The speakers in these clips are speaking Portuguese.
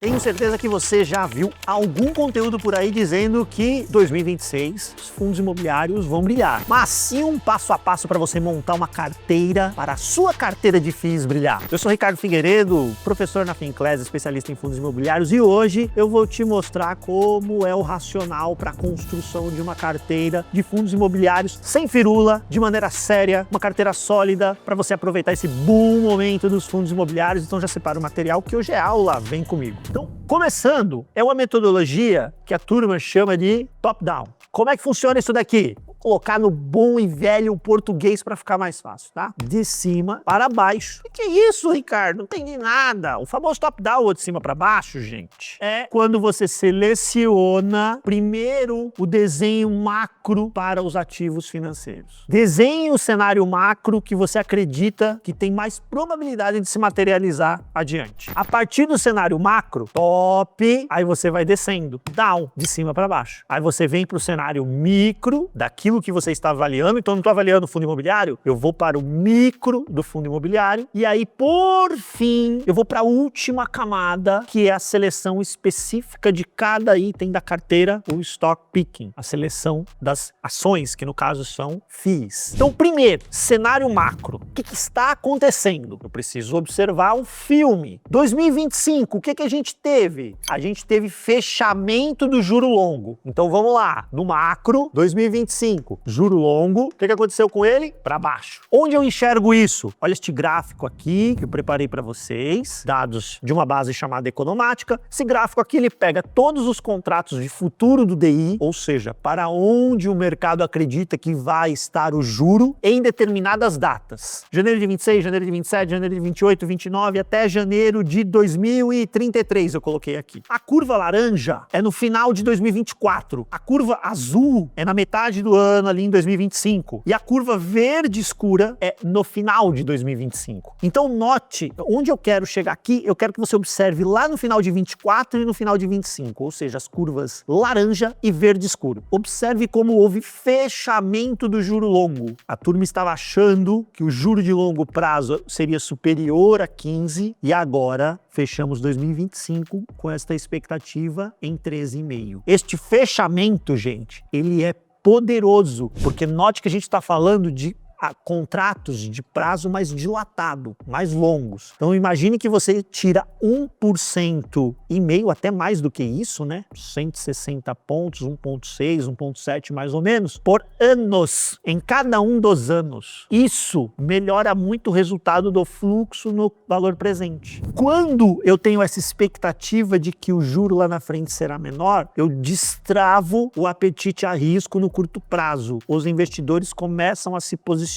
Tenho certeza que você já viu algum conteúdo por aí dizendo que 2026 os fundos imobiliários vão brilhar. Mas e um passo a passo para você montar uma carteira para a sua carteira de FIIs brilhar? Eu sou Ricardo Figueiredo, professor na Finclass, especialista em fundos imobiliários, e hoje eu vou te mostrar como é o racional para a construção de uma carteira de fundos imobiliários sem firula, de maneira séria, uma carteira sólida para você aproveitar esse bom momento dos fundos imobiliários. Então já separa o material que hoje é aula, vem comigo. Então, começando, é uma metodologia que a turma chama de top-down. Como é que funciona isso daqui? Vou colocar no bom e velho português para ficar mais fácil, tá? De cima para baixo. O que é isso, Ricardo? Não entendi nada. O famoso top-down ou de cima para baixo, gente, é quando você seleciona primeiro o desenho macro para os ativos financeiros. Desenhe o cenário macro que você acredita que tem mais probabilidade de se materializar adiante. A partir do cenário macro, top, aí você vai descendo, down, de cima para baixo. Aí você vem para o cenário micro, daquilo que você está avaliando. Então, eu não estou avaliando o fundo imobiliário, eu vou para o micro do fundo imobiliário. E aí, por fim, eu vou para a última camada, que é a seleção específica de cada item da carteira, o stock picking, a seleção das ações, que no caso são FIIs. Então, primeiro, cenário macro. O que está acontecendo? Eu preciso observar o filme. 2025, o que a gente teve? A gente teve fechamento do juro longo. Então, vamos lá. No macro, 2025. Juro longo, o que aconteceu com ele? Para baixo. Onde eu enxergo isso? Olha este gráfico aqui que eu preparei para vocês, dados de uma base chamada economática. Esse gráfico aqui, ele pega todos os contratos de futuro do DI, ou seja, para onde o mercado acredita que vai estar o juro em determinadas datas. Janeiro de 26, janeiro de 27, janeiro de 28, 29, até janeiro de 2033 eu coloquei aqui. A curva laranja é no final de 2024. A curva azul é na metade do ano, ali em 2025. E a curva verde escura é no final de 2025. Então note, onde eu quero chegar aqui, eu quero que você observe lá no final de 24 e no final de 25, ou seja, as curvas laranja e verde escuro. Observe como houve fechamento do juro longo. A turma estava achando que o juro de longo prazo seria superior a 15 e agora fechamos 2025 com esta expectativa em 13,5. Este fechamento, gente, ele é poderoso, porque note que a gente está falando de contratos de prazo mais dilatado, mais longos. Então imagine que você tira 1% e meio, até mais do que isso, né? 160 pontos, 1,6, 1,7 mais ou menos, por anos, em cada um dos anos. Isso melhora muito o resultado do fluxo no valor presente. Quando eu tenho essa expectativa de que o juro lá na frente será menor, eu destravo o apetite a risco no curto prazo. Os investidores começam a se posicionar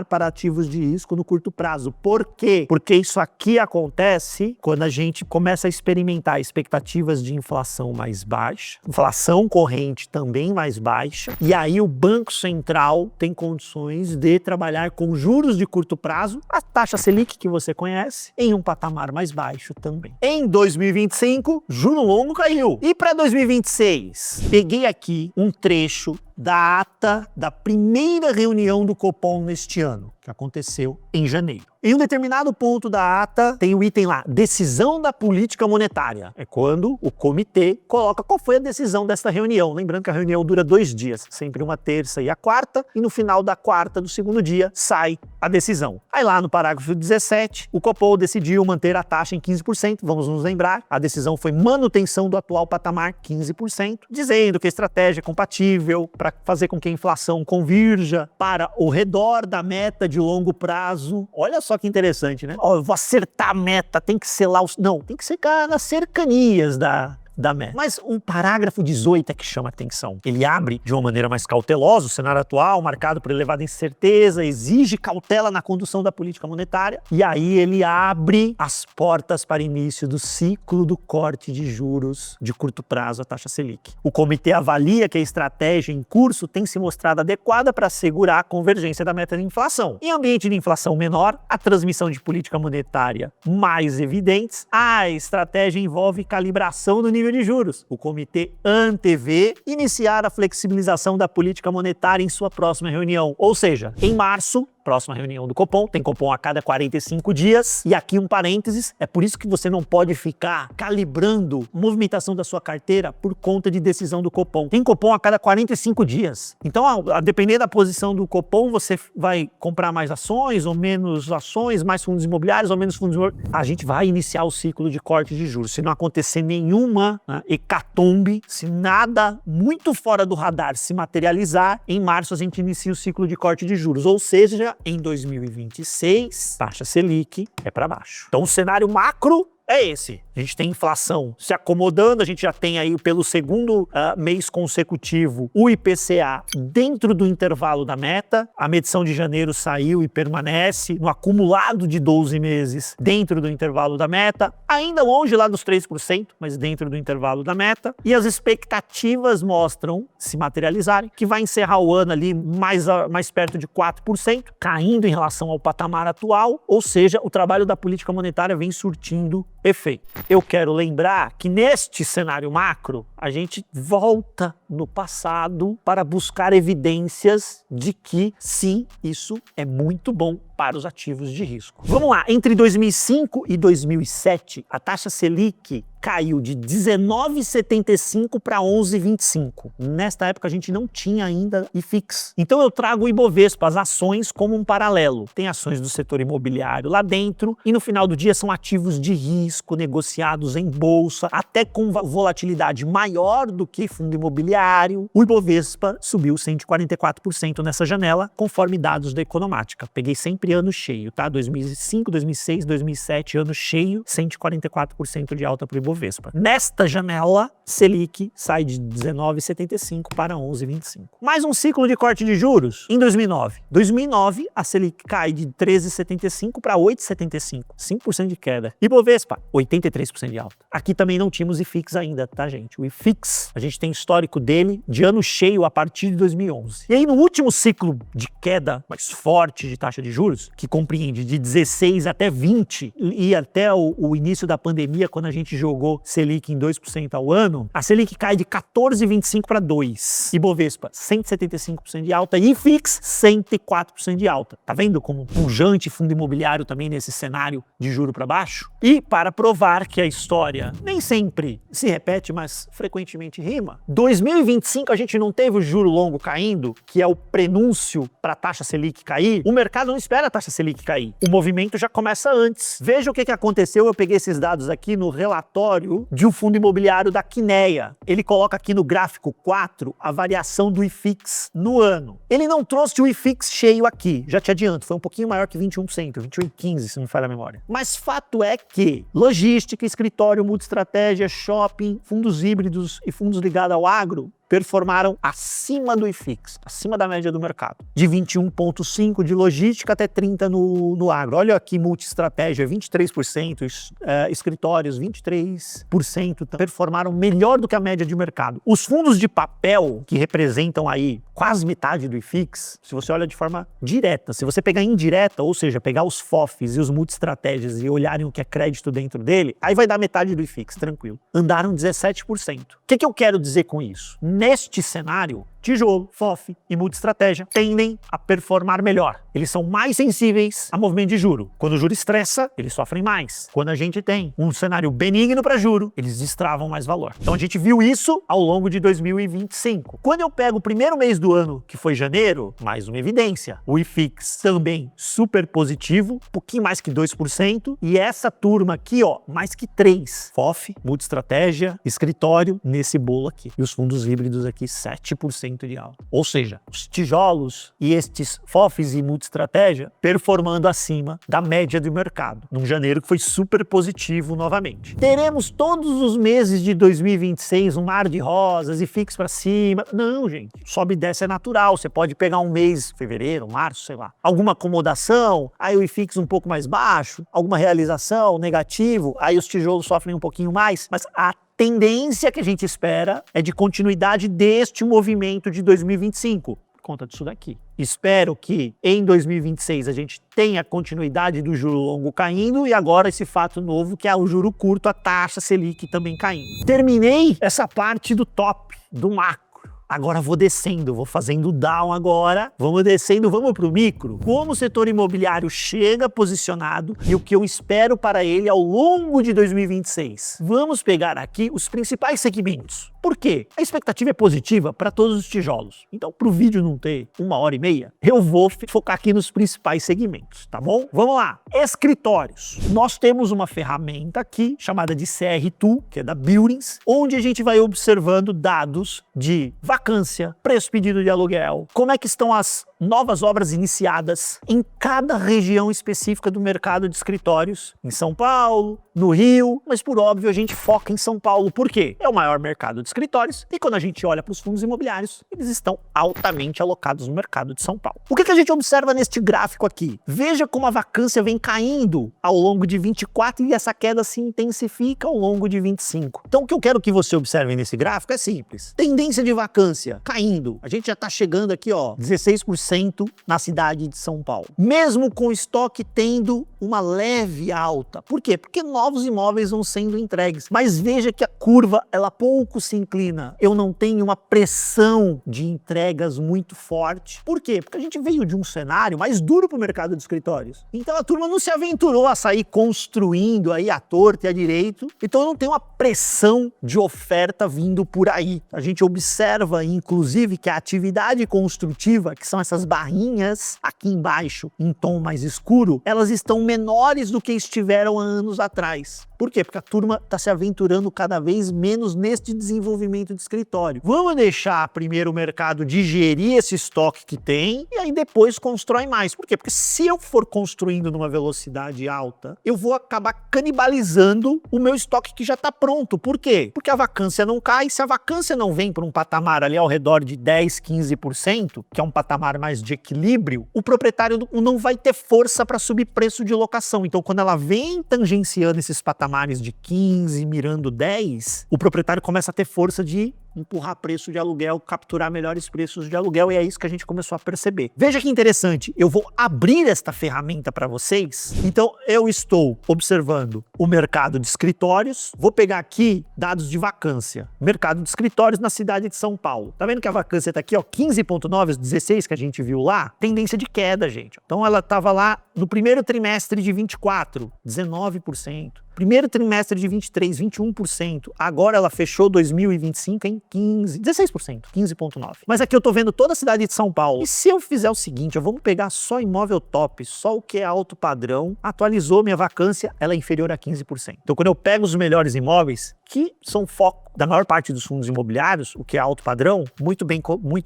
para ativos de risco no curto prazo. Por quê? Porque isso aqui acontece quando a gente começa a experimentar expectativas de inflação mais baixa, inflação corrente também mais baixa, e aí o Banco Central tem condições de trabalhar com juros de curto prazo, a taxa Selic que você conhece, em um patamar mais baixo também. Em 2025, juro longo caiu. E para 2026? Peguei aqui um trecho da ata da primeira reunião do Copom neste ano, que aconteceu em janeiro. Em um determinado ponto da ata, tem o item lá, decisão da política monetária. É quando o comitê coloca qual foi a decisão desta reunião. Lembrando que a reunião dura 2 dias, sempre uma terça e a quarta, e no final da quarta do segundo dia sai a decisão. Aí lá no parágrafo 17, o Copom decidiu manter a taxa em 15%, vamos nos lembrar, a decisão foi manutenção do atual patamar 15%, dizendo que a estratégia é compatível para fazer com que a inflação convirja para o redor da meta de longo prazo. Olha só que interessante, né? Ó, eu vou acertar a meta, tem que ser lá os... Não, tem que ser nas cercanias da meta. Mas um parágrafo 18 é que chama atenção. Ele abre de uma maneira mais cautelosa o cenário atual, marcado por elevada incerteza, exige cautela na condução da política monetária, e aí ele abre as portas para início do ciclo do corte de juros de curto prazo, a taxa Selic. O comitê avalia que a estratégia em curso tem se mostrado adequada para assegurar a convergência da meta de inflação. Em ambiente de inflação menor, a transmissão de política monetária mais evidentes, a estratégia envolve calibração do nível de juros. O comitê antevê iniciar a flexibilização da política monetária em sua próxima reunião, ou seja, em março, próxima reunião do Copom. Tem Copom a cada 45 dias. E aqui um parênteses, é por isso que você não pode ficar calibrando a movimentação da sua carteira por conta de decisão do Copom. Tem Copom a cada 45 dias. Então, a depender da posição do Copom, você vai comprar mais ações ou menos ações, mais fundos imobiliários ou menos fundos imobiliários. A gente vai iniciar o ciclo de corte de juros. Se não acontecer nenhuma hecatombe, se nada muito fora do radar se materializar, em março a gente inicia o ciclo de corte de juros. Ou seja, em 2026, taxa Selic é para baixo. Então, o cenário macro é esse. A gente tem inflação se acomodando, a gente já tem aí pelo segundo mês consecutivo o IPCA dentro do intervalo da meta. A medição de janeiro saiu e permanece no acumulado de 12 meses dentro do intervalo da meta, ainda longe lá dos 3%, mas dentro do intervalo da meta. E as expectativas mostram, se materializarem, que vai encerrar o ano ali mais perto de 4%, caindo em relação ao patamar atual, ou seja, o trabalho da política monetária vem surtindo efeito. Eu quero lembrar que neste cenário macro, a gente volta no passado para buscar evidências de que, sim, isso é muito bom para os ativos de risco. Vamos lá, entre 2005 e 2007, a taxa Selic caiu de 19,75 para 11,25. Nesta época a gente não tinha ainda IFIX. Então eu trago o Ibovespa, as ações, como um paralelo. Tem ações do setor imobiliário lá dentro e no final do dia são ativos de risco negociados em bolsa, até com volatilidade maior do que fundo imobiliário. O Ibovespa subiu 144% nessa janela, conforme dados da Economática. Peguei sempre ano cheio, tá? 2005, 2006, 2007, ano cheio, 144% de alta para o Ibovespa. Nesta janela, Selic sai de 19,75 para 11,25. Mais um ciclo de corte de juros em 2009. 2009, a Selic cai de 13,75 para 8,75. 5% de queda. Ibovespa, 83% de alta. Aqui também não tínhamos IFIX ainda, tá, gente? O IFIX, a gente tem histórico dele de ano cheio a partir de 2011. E aí, no último ciclo de queda mais forte de taxa de juros, que compreende de 16 até 20 e até o início da pandemia, quando a gente jogou Selic em 2% ao ano, a Selic cai de 14,25 para 2. Ibovespa, 175% de alta e IFIX, 104% de alta. Tá vendo como pujante fundo imobiliário também nesse cenário de juro para baixo? E para provar que a história nem sempre se repete, mas frequentemente rima, 2025 a gente não teve o juro longo caindo, que é o prenúncio para a taxa Selic cair. O mercado não espera a taxa Selic cair. O movimento já começa antes. Veja o que aconteceu. Eu peguei esses dados aqui no relatório de um fundo imobiliário da Kinea. Ele coloca aqui no gráfico 4 a variação do IFIX no ano. Ele não trouxe o IFIX cheio aqui, já te adianto, foi um pouquinho maior que 21%, 21,15% se não me falha a memória. Mas fato é que logística, escritório, multiestratégia, shopping, fundos híbridos e fundos ligados ao agro performaram acima do IFIX, acima da média do mercado. De 21,5% de logística até 30% no agro. Olha aqui, multiestratégia, 23%, escritórios, 23%, performaram melhor do que a média de mercado. Os fundos de papel, que representam aí quase metade do IFIX, se você olha de forma direta, se você pegar indireta, ou seja, pegar os FOFs e os multiestratégias e olharem o que é crédito dentro dele, aí vai dar metade do IFIX, tranquilo. Andaram 17%. O que eu quero dizer com isso? Neste cenário, tijolo, FOF e multiestratégia tendem a performar melhor. Eles são mais sensíveis a movimento de juro. Quando o juro estressa, eles sofrem mais. Quando a gente tem um cenário benigno para juro, eles destravam mais valor. Então a gente viu isso ao longo de 2025. Quando eu pego o primeiro mês do ano, que foi janeiro, mais uma evidência. O IFIX também super positivo, um pouquinho mais que 2%. E essa turma aqui, ó, mais que 3%. FOF, multiestratégia, escritório, nesse bolo aqui. E os fundos híbridos aqui, 7% de alta. Ou seja, os tijolos e estes FOFs e multiestratégia performando acima da média do mercado, num janeiro que foi super positivo novamente. Teremos todos os meses de 2026 um mar de rosas e IFIX para cima. Não, gente. Sobe e desce é natural. Você pode pegar um mês, fevereiro, março, sei lá, alguma acomodação, aí o IFIX um pouco mais baixo, alguma realização, negativo, aí os tijolos sofrem um pouquinho mais, mas a tendência que a gente espera é de continuidade deste movimento de 2025, por conta disso daqui. Espero que em 2026 a gente tenha continuidade do juro longo caindo e agora esse fato novo que é o juro curto, a taxa Selic também caindo. Terminei essa parte do top, do macro. Agora vou descendo, vou fazendo down agora, vamos descendo, vamos pro micro. Como o setor imobiliário chega posicionado e o que eu espero para ele ao longo de 2026. Vamos pegar aqui os principais segmentos. Por quê? A expectativa é positiva para todos os tijolos. Então, para o vídeo não ter 1h30, eu vou focar aqui nos principais segmentos, tá bom? Vamos lá. Escritórios. Nós temos uma ferramenta aqui chamada de CR2, que é da Buildings, onde a gente vai observando dados de vacância, preço pedido de aluguel, como é que estão as novas obras iniciadas em cada região específica do mercado de escritórios, em São Paulo, no Rio, mas por óbvio a gente foca em São Paulo, por quê? É o maior mercado de escritórios e quando a gente olha para os fundos imobiliários, eles estão altamente alocados no mercado de São Paulo. O que a gente observa neste gráfico aqui? Veja como a vacância vem caindo ao longo de 24 e essa queda se intensifica ao longo de 25. Então o que eu quero que você observe nesse gráfico é simples. Tendência de vacância caindo. A gente já está chegando aqui, ó, 16% na cidade de São Paulo. Mesmo com o estoque tendo uma leve alta. Por quê? Porque novos imóveis vão sendo entregues. Mas veja que a curva, ela pouco se inclina. Eu não tenho uma pressão de entregas muito forte. Por quê? Porque a gente veio de um cenário mais duro para o mercado de escritórios. Então a turma não se aventurou a sair construindo aí à torta e à direito. Então eu não tenho uma pressão de oferta vindo por aí. A gente observa, inclusive, que a atividade construtiva, que são essas barrinhas aqui embaixo, em tom mais escuro, elas estão menores do que estiveram há anos atrás. Por quê? Porque a turma está se aventurando cada vez menos neste desenvolvimento de escritório. Vamos deixar primeiro o mercado digerir esse estoque que tem e aí depois constrói mais. Por quê? Porque se eu for construindo numa velocidade alta, eu vou acabar canibalizando o meu estoque que já está pronto. Por quê? Porque a vacância não cai. Se a vacância não vem para um patamar ali ao redor de 10, 15%, que é um patamar mais de equilíbrio, o proprietário não vai ter força para subir preço de locação. Então, quando ela vem tangenciando esses patamares de 15, mirando 10, o proprietário começa a ter força de empurrar preço de aluguel, capturar melhores preços de aluguel, e é isso que a gente começou a perceber. Veja que interessante, eu vou abrir esta ferramenta para vocês. Então, eu estou observando o mercado de escritórios, vou pegar aqui dados de vacância. Mercado de escritórios na cidade de São Paulo. Tá vendo que a vacância tá aqui, ó, 15,9, 16 que a gente viu lá? Tendência de queda, gente. Então, ela tava lá no primeiro trimestre de 24, 19%. Primeiro trimestre de 23, 21%. Agora ela fechou 2025 em 16%, 15,9%. Mas aqui eu tô vendo toda a cidade de São Paulo. E se eu fizer o seguinte, vamos pegar só imóvel top, só o que é alto padrão, atualizou minha vacância, ela é inferior a 15%. Então quando eu pego os melhores imóveis, que são foco da maior parte dos fundos imobiliários, o que é alto padrão, muito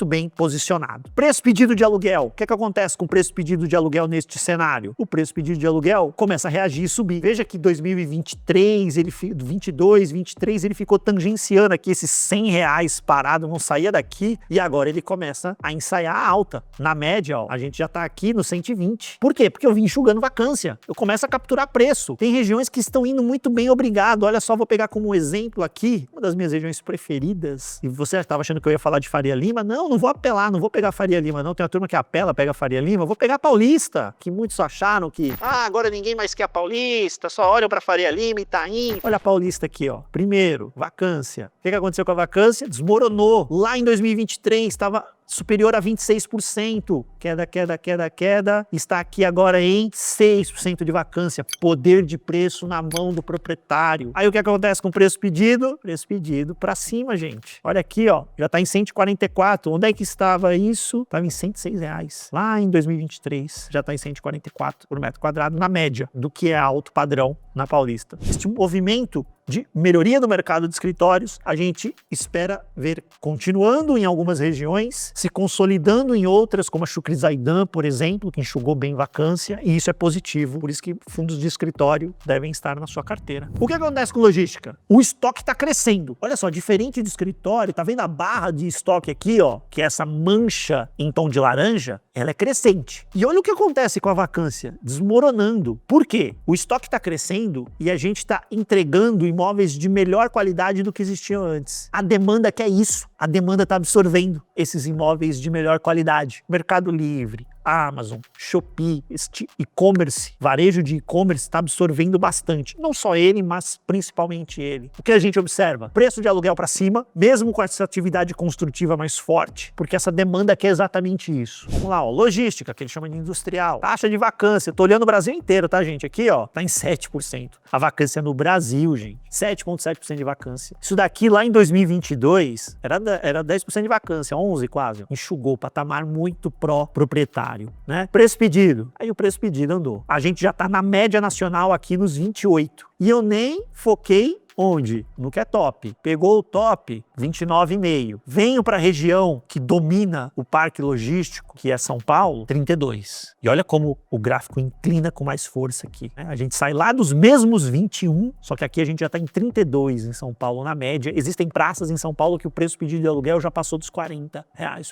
bem posicionado. Preço pedido de aluguel. O que acontece com o preço pedido de aluguel neste cenário? O preço pedido de aluguel começa a reagir e subir. Veja que 2023, 22, 23, ele ficou tangenciando aqui esses R$100 parado, não saía daqui, e agora ele começa a ensaiar a alta. Na média, ó, a gente já tá aqui no 120. Por quê? Porque eu vim enxugando vacância. Eu começo a capturar preço. Tem regiões que estão indo muito bem, obrigado. Olha só, vou pegar como exemplo aqui, uma das minhas regiões preferidas. E você estava achando que eu ia falar de Faria Lima? Não, não vou apelar, não vou pegar Faria Lima, não. Tem uma turma que apela, pega Faria Lima. Eu vou pegar Paulista, que muitos acharam que, agora ninguém mais quer a Paulista, só olham para Faria Lima e Itaim. Olha a Paulista aqui, ó. Primeiro, vacância. O que aconteceu com a vacância? Desmoronou. Lá em 2023, estava superior a 26%. Queda. Está aqui agora em 6% de vacância. Poder de preço na mão do proprietário. Aí o que acontece com o preço pedido? Preço pedido para cima, gente. Olha aqui, ó. Já está em 144. Onde é que estava isso? Estava em R$106. Lá em 2023, já está em 144 por metro quadrado, na média do que é alto padrão na Paulista. Este movimento de melhoria do mercado de escritórios, a gente espera ver continuando em algumas regiões, se consolidando em outras, como a Chucri Zaidan, por exemplo, que enxugou bem vacância, e isso é positivo, por isso que fundos de escritório devem estar na sua carteira. O que acontece com logística? O estoque está crescendo. Olha só, diferente de escritório, tá vendo a barra de estoque aqui, ó, que é essa mancha em tom de laranja? Ela é crescente. E olha o que acontece com a vacância, desmoronando. Por quê? O estoque está crescendo e a gente está entregando imóveis de melhor qualidade do que existiam antes. A demanda quer isso. A demanda está absorvendo esses imóveis de melhor qualidade. Mercado Livre, Amazon, Shopee, este e-commerce, varejo de e-commerce está absorvendo bastante. Não só ele, mas principalmente ele. O que a gente observa? Preço de aluguel para cima, mesmo com essa atividade construtiva mais forte, porque essa demanda quer exatamente isso. Vamos lá, ó, logística, que ele chama de industrial. Taxa de vacância, eu tô olhando o Brasil inteiro, tá, gente? Aqui, ó, tá em 7%. A vacância no Brasil, gente, 7,7% de vacância. Isso daqui lá em 2022 era 10% de vacância, 11 quase. Enxugou, patamar muito pró-proprietário, né? Preço pedido. Aí o preço pedido andou. A gente já tá na média nacional aqui nos 28. E eu nem foquei onde? No que é top. Pegou o top, 29,5. Venho para a região que domina o parque logístico, que é São Paulo, 32. E olha como o gráfico inclina com mais força aqui, né? A gente sai lá dos mesmos 21, só que aqui a gente já está em 32 em São Paulo na média. Existem praças em São Paulo que o preço pedido de aluguel já passou dos R$40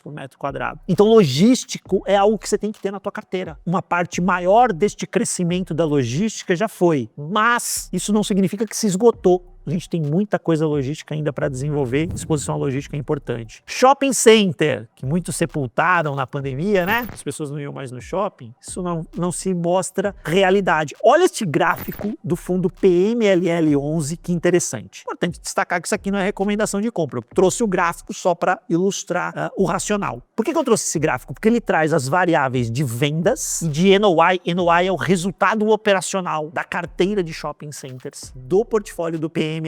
por metro quadrado. Então logístico é algo que você tem que ter na tua carteira. Uma parte maior deste crescimento da logística já foi, mas isso não significa que se esgotou. A gente tem muita coisa logística ainda para desenvolver, exposição à logística é importante. Shopping center, que muitos sepultaram na pandemia, né? As pessoas não iam mais no shopping. Isso não se mostra realidade. Olha este gráfico do fundo PMLL11, que interessante. Importante destacar que isso aqui não é recomendação de compra. Eu trouxe o gráfico só para ilustrar o racional. Por que eu trouxe esse gráfico? Porque ele traz as variáveis de vendas e de NOI. NOI é o resultado operacional da carteira de shopping centers do portfólio do PMLL.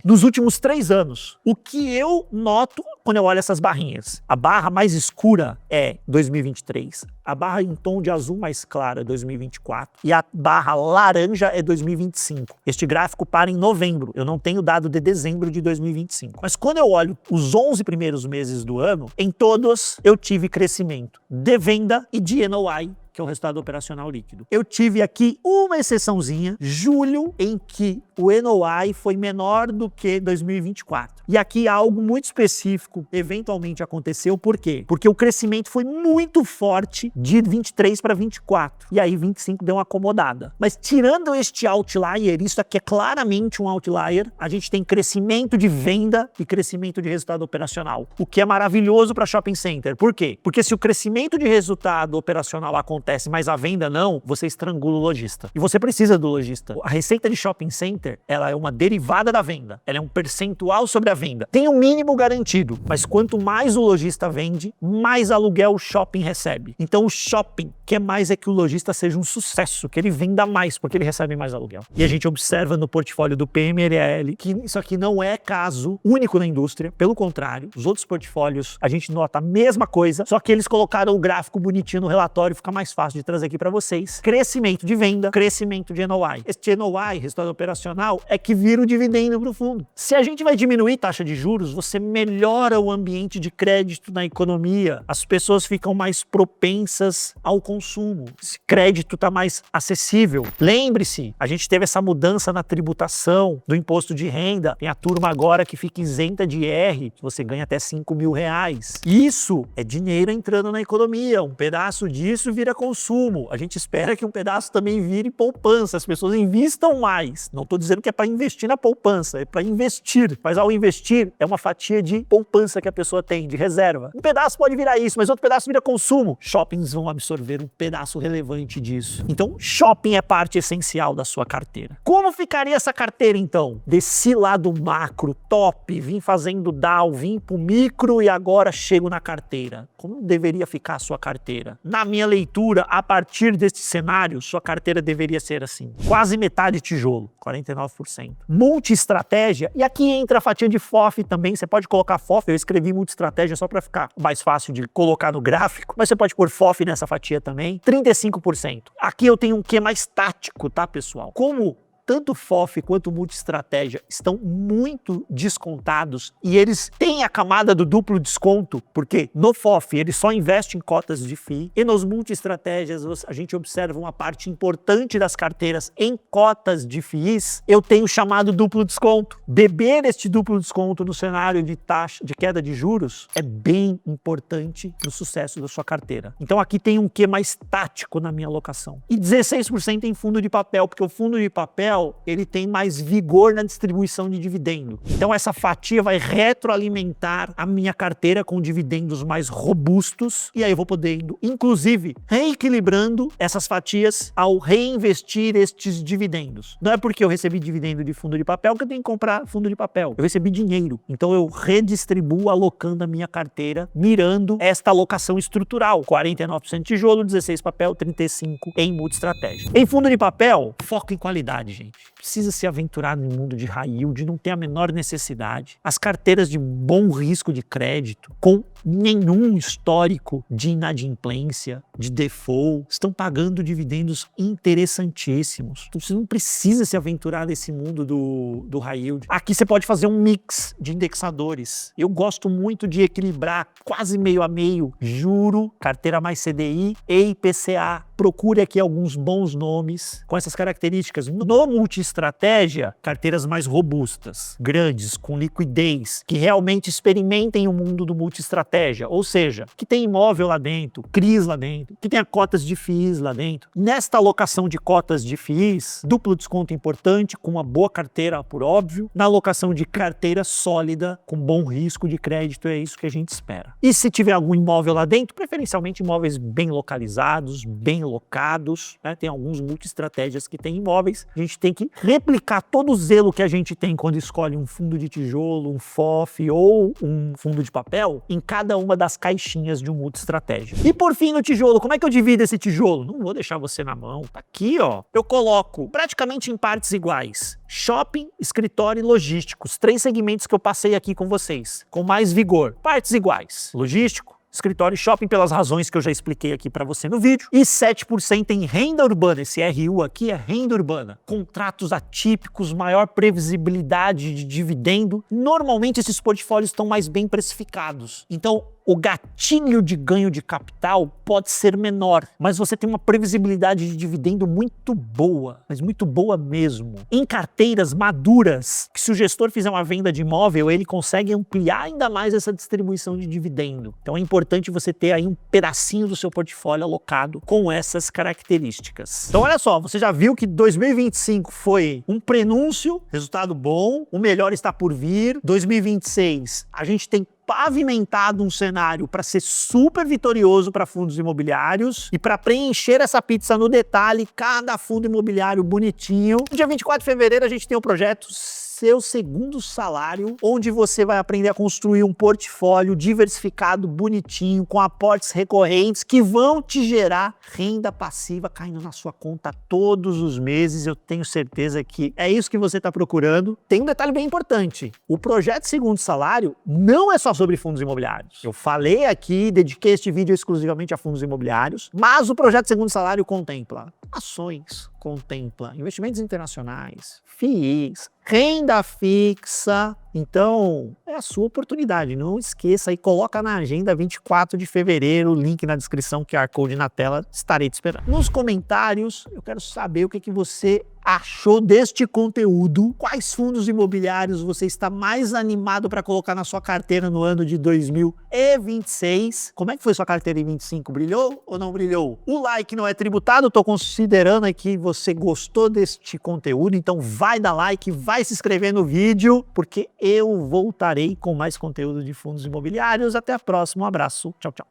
Nos últimos 3 anos, o que eu noto quando eu olho essas barrinhas? A barra mais escura é 2023, a barra em tom de azul mais claro é 2024 e a barra laranja é 2025. Este gráfico para em novembro, eu não tenho dado de dezembro de 2025. Mas quando eu olho os 11 primeiros meses do ano, em todos eu tive crescimento de venda e de NOI, que é o resultado operacional líquido. Eu tive aqui uma exceçãozinha, julho, em que o NOI foi menor do que 2024. E aqui algo muito específico eventualmente aconteceu, por quê? Porque o crescimento foi muito forte de 23 para 24. E aí 25 deu uma acomodada. Mas tirando este outlier, isso aqui é claramente um outlier, a gente tem crescimento de venda e crescimento de resultado operacional, o que é maravilhoso para shopping center. Por quê? Porque se o crescimento de resultado operacional acontece, mas a venda não, você estrangula o lojista. E você precisa do lojista. A receita de shopping center, ela é uma derivada da venda. Ela é um percentual sobre a venda. Tem um mínimo garantido, mas quanto mais o lojista vende, mais aluguel o shopping recebe. Então o shopping quer mais é que o lojista seja um sucesso, que ele venda mais, porque ele recebe mais aluguel. E a gente observa no portfólio do PMLL que isso aqui não é caso único na indústria, pelo contrário, os outros portfólios a gente nota a mesma coisa, só que eles colocaram o gráfico bonitinho no relatório, fica mais fácil de trazer aqui para vocês. Crescimento de venda, crescimento de NOI. Este NOI, resultado operacional, é que vira o dividendo para o fundo. Se a gente vai diminuir taxa de juros, você melhora o ambiente de crédito na economia. As pessoas ficam mais propensas ao consumo. Esse crédito está mais acessível. Lembre-se, a gente teve essa mudança na tributação do imposto de renda. Tem a turma agora que fica isenta de IR, que você ganha até R$5.000. Isso é dinheiro entrando na economia. Um pedaço disso vira consumo. A gente espera que um pedaço também vire poupança. As pessoas investam mais. Não estou dizendo que é para investir na poupança, é para investir. Mas ao investir, é uma fatia de poupança que a pessoa tem, de reserva. Um pedaço pode virar isso, mas outro pedaço vira consumo. Shoppings vão absorver um pedaço relevante disso. Então, shopping é parte essencial da sua carteira. Como ficaria essa carteira, então? Desci lá do macro, top, vim fazendo DAO, vim pro micro e agora chego na carteira. Como deveria ficar a sua carteira? Na minha leitura, a partir deste cenário, sua carteira deveria ser assim. Quase metade tijolo, 49%. Multi-estratégia, e aqui entra a fatia de FOF também. Você pode colocar FOF, eu escrevi multi-estratégia só para ficar mais fácil de colocar no gráfico, mas você pode pôr FOF nessa fatia também. 35%. Aqui eu tenho um quê mais tático, tá, pessoal? Como tanto FOF quanto multi-estratégia estão muito descontados e eles têm a camada do duplo desconto, porque no FOF ele só investe em cotas de FII e nos multi-estratégias a gente observa uma parte importante das carteiras em cotas de FIIs, eu tenho chamado duplo desconto. Beber este duplo desconto no cenário de taxa de queda de juros é bem importante no sucesso da sua carteira. Então aqui tem um quê mais tático na minha alocação. E 16% em fundo de papel, porque o fundo de papel papel, ele tem mais vigor na distribuição de dividendo. Então essa fatia vai retroalimentar a minha carteira com dividendos mais robustos e aí eu vou podendo, inclusive, reequilibrando essas fatias ao reinvestir estes dividendos. Não é porque eu recebi dividendo de fundo de papel que eu tenho que comprar fundo de papel. Eu recebi dinheiro, então eu redistribuo alocando a minha carteira, mirando esta alocação estrutural, 49% tijolo, 16 papel, 35 em multi-estratégia. Em fundo de papel, foco em qualidade, gente. Precisa se aventurar no mundo de high yield, não tem a menor necessidade. As carteiras de bom risco de crédito, com nenhum histórico de inadimplência, de default, estão pagando dividendos interessantíssimos. Então, você não precisa se aventurar nesse mundo do high yield. Aqui você pode fazer um mix de indexadores. Eu gosto muito de equilibrar quase meio a meio, juro, carteira mais CDI e IPCA. Procure aqui alguns bons nomes com essas características. No multi-estratégia, carteiras mais robustas, grandes, com liquidez, que realmente experimentem o mundo do multi-estratégia, ou seja, que tem imóvel lá dentro, CRIs lá dentro, que tenha cotas de FIIs lá dentro. Nesta alocação de cotas de FIIs, duplo desconto importante, com uma boa carteira, por óbvio. Na alocação de carteira sólida, com bom risco de crédito, é isso que a gente espera. E se tiver algum imóvel lá dentro, preferencialmente imóveis bem localizados, bem locados, né? Tem alguns multi-estratégias que tem imóveis. A gente tem que replicar todo o zelo que a gente tem quando escolhe um fundo de tijolo, um FOF ou um fundo de papel em cada uma das caixinhas de um multi-estratégia. E por fim, no tijolo, como é que eu divido esse tijolo? Não vou deixar você na mão. Tá aqui, ó. Eu coloco praticamente em partes iguais. Shopping, escritório e logísticos. 3 segmentos que eu passei aqui com vocês, com mais vigor. Partes iguais. Logístico, escritório e shopping, pelas razões que eu já expliquei aqui para você no vídeo, e 7% em renda urbana. Esse RU aqui é renda urbana. Contratos atípicos, maior previsibilidade de dividendo. Normalmente esses portfólios estão mais bem precificados. Então, o gatilho de ganho de capital pode ser menor, mas você tem uma previsibilidade de dividendo muito boa, mas muito boa mesmo. Em carteiras maduras, que se o gestor fizer uma venda de imóvel, ele consegue ampliar ainda mais essa distribuição de dividendo. Então é importante você ter aí um pedacinho do seu portfólio alocado com essas características. Então olha só, você já viu que 2025 foi um prenúncio, resultado bom, o melhor está por vir. 2026, a gente tem pavimentado um cenário para ser super vitorioso para fundos imobiliários e para preencher essa pizza no detalhe, cada fundo imobiliário bonitinho. No dia 24 de fevereiro a gente tem o projeto Seu Segundo Salário, onde você vai aprender a construir um portfólio diversificado, bonitinho, com aportes recorrentes que vão te gerar renda passiva caindo na sua conta todos os meses. Eu tenho certeza que é isso que você está procurando. Tem um detalhe bem importante. O projeto Segundo Salário não é só sobre fundos imobiliários. Eu falei aqui, dediquei este vídeo exclusivamente a fundos imobiliários, mas o projeto Segundo Salário contempla ações, contempla investimentos internacionais, FIIs, renda fixa. Então, é a sua oportunidade. Não esqueça e coloca na agenda 24 de fevereiro, link na descrição, QR Code na tela, estarei te esperando. Nos comentários, eu quero saber o que você achou deste conteúdo, quais fundos imobiliários você está mais animado para colocar na sua carteira no ano de 2026. Como é que foi sua carteira em 25? Brilhou ou não brilhou? O like não é tributado, estou considerando aqui que você gostou deste conteúdo, então vai dar like, vai se inscrever no vídeo, porque eu voltarei com mais conteúdo de fundos imobiliários. Até a próxima, um abraço, tchau, tchau.